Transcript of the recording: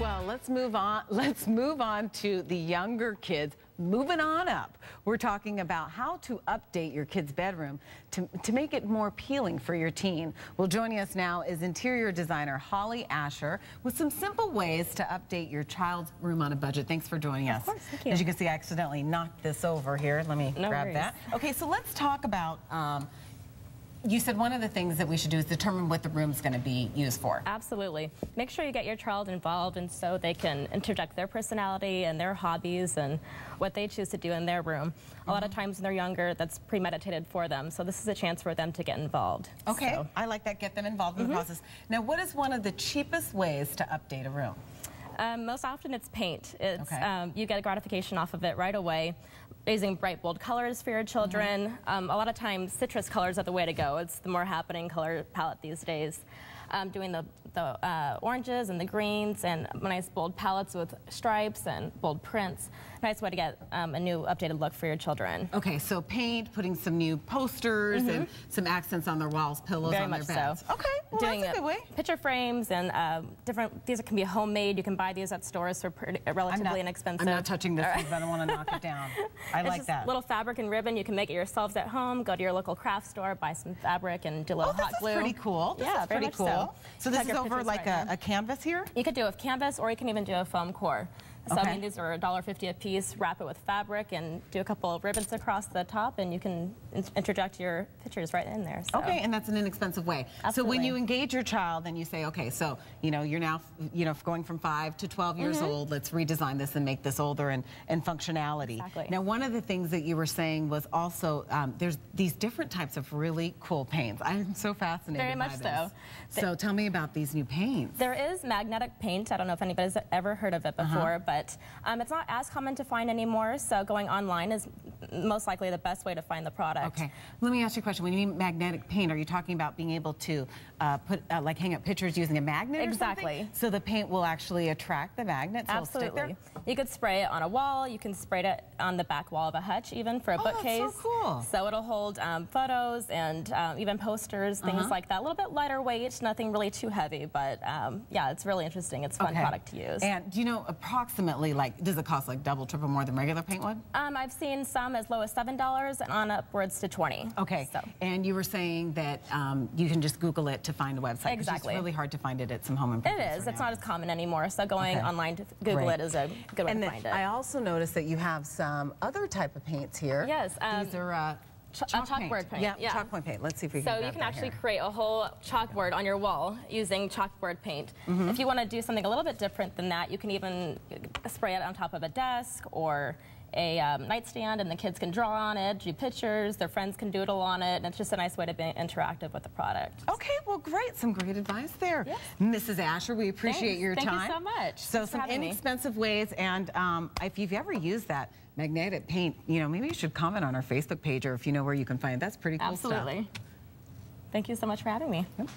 Well, let's move on. Let's move on to the younger kids. Moving on up, we're talking about how to update your kid's bedroom to make it more appealing for your teen. Well, joining us now is interior designer Holly Asher with some simple ways to update your child's room on a budget. Thanks for joining us. Of course, thank you. As you can see, I accidentally knocked this over here. Let me grab that. Okay, so let's talk about you said one of the things that we should do is determine what the room's going to be used for. Absolutely. Make sure you get your child involved, and so they can interject their personality and their hobbies and what they choose to do in their room. A lot of times when they're younger, that's premeditated for them, so this is a chance for them to get involved. Okay, so. I like that. Get them involved in the process. Now, what is one of the cheapest ways to update a room? Most often it's paint. It's, you get a gratification off of it right away. Using bright, bold colors for your children. A lot of times citrus colors are the way to go. It's the more happening color palette these days. Doing the oranges and the greens and nice bold palettes with stripes and bold prints. Nice way to get a new updated look for your children. Okay, so paint, putting some new posters and some accents on their walls, pillows on their beds. So. Okay, well, doing that's a good way. Picture frames and these can be homemade. You can buy these at stores for relatively inexpensive. I'm not touching this because I don't want to knock it down. I like that. Little fabric and ribbon. You can make it yourselves at home. Go to your local craft store, buy some fabric and do a little hot glue. This is pretty cool. This is pretty cool. So this is over like a canvas here? You could do a canvas, or you can even do a foam core. So I mean, these are $1.50 a piece. Wrap it with fabric and do a couple of ribbons across the top, and you can interject your pictures right in there. So. Okay, and that's an inexpensive way. Absolutely. So when you engage your child and you say, okay, so you're now going from 5 to 12 years old. Let's redesign this and make this older and functionality. Exactly. Now, one of the things that you were saying was also there's these different types of really cool paints. I'm so fascinated. Very much so. So tell me about these new paints. There is magnetic paint. I don't know if anybody's ever heard of it before, but it's not as common to find anymore, so going online is most likely the best way to find the product. Okay. Let me ask you a question. When you mean magnetic paint, are you talking about being able to like hang up pictures using a magnet or something? So the paint will actually attract the magnet, so Absolutely. it'll stick there? You could spray it on a wall. You can spray it on the back wall of a hutch, even for a bookcase. That's so cool. So it'll hold photos and even posters, things like that. A little bit lighter weight, nothing really too heavy, but yeah, it's really interesting. It's a fun product to use. And do you know approximately, like, does it cost like double, triple more than regular paint would? I've seen some as low as $7 and on upwards to $20. Okay. So. And you were saying that you can just Google it to find a website. Exactly. It's really hard to find it at some home improvement. It is. It's not as common anymore, so going online to Google it is a good way to find it. I also noticed that you have some other type of paints here. Yes. These are chalkboard paint. Yeah, chalkboard paint. Let's see if we can. So you can actually create a whole chalkboard on your wall using chalkboard paint. If you want to do something a little bit different than that, you can even spray it on top of a desk or a nightstand, and the kids can draw on it, do pictures, their friends can doodle on it, and it's just a nice way to be interactive with the product. Okay, well, great. Some great advice there. Yes. Mrs. Asher, we appreciate your time. Thank you so much. So some inexpensive ways, and if you've ever used that magnetic paint, maybe you should comment on our Facebook page, or if you know where you can find it. That's pretty cool stuff. Absolutely. Thank you so much for having me. Yep.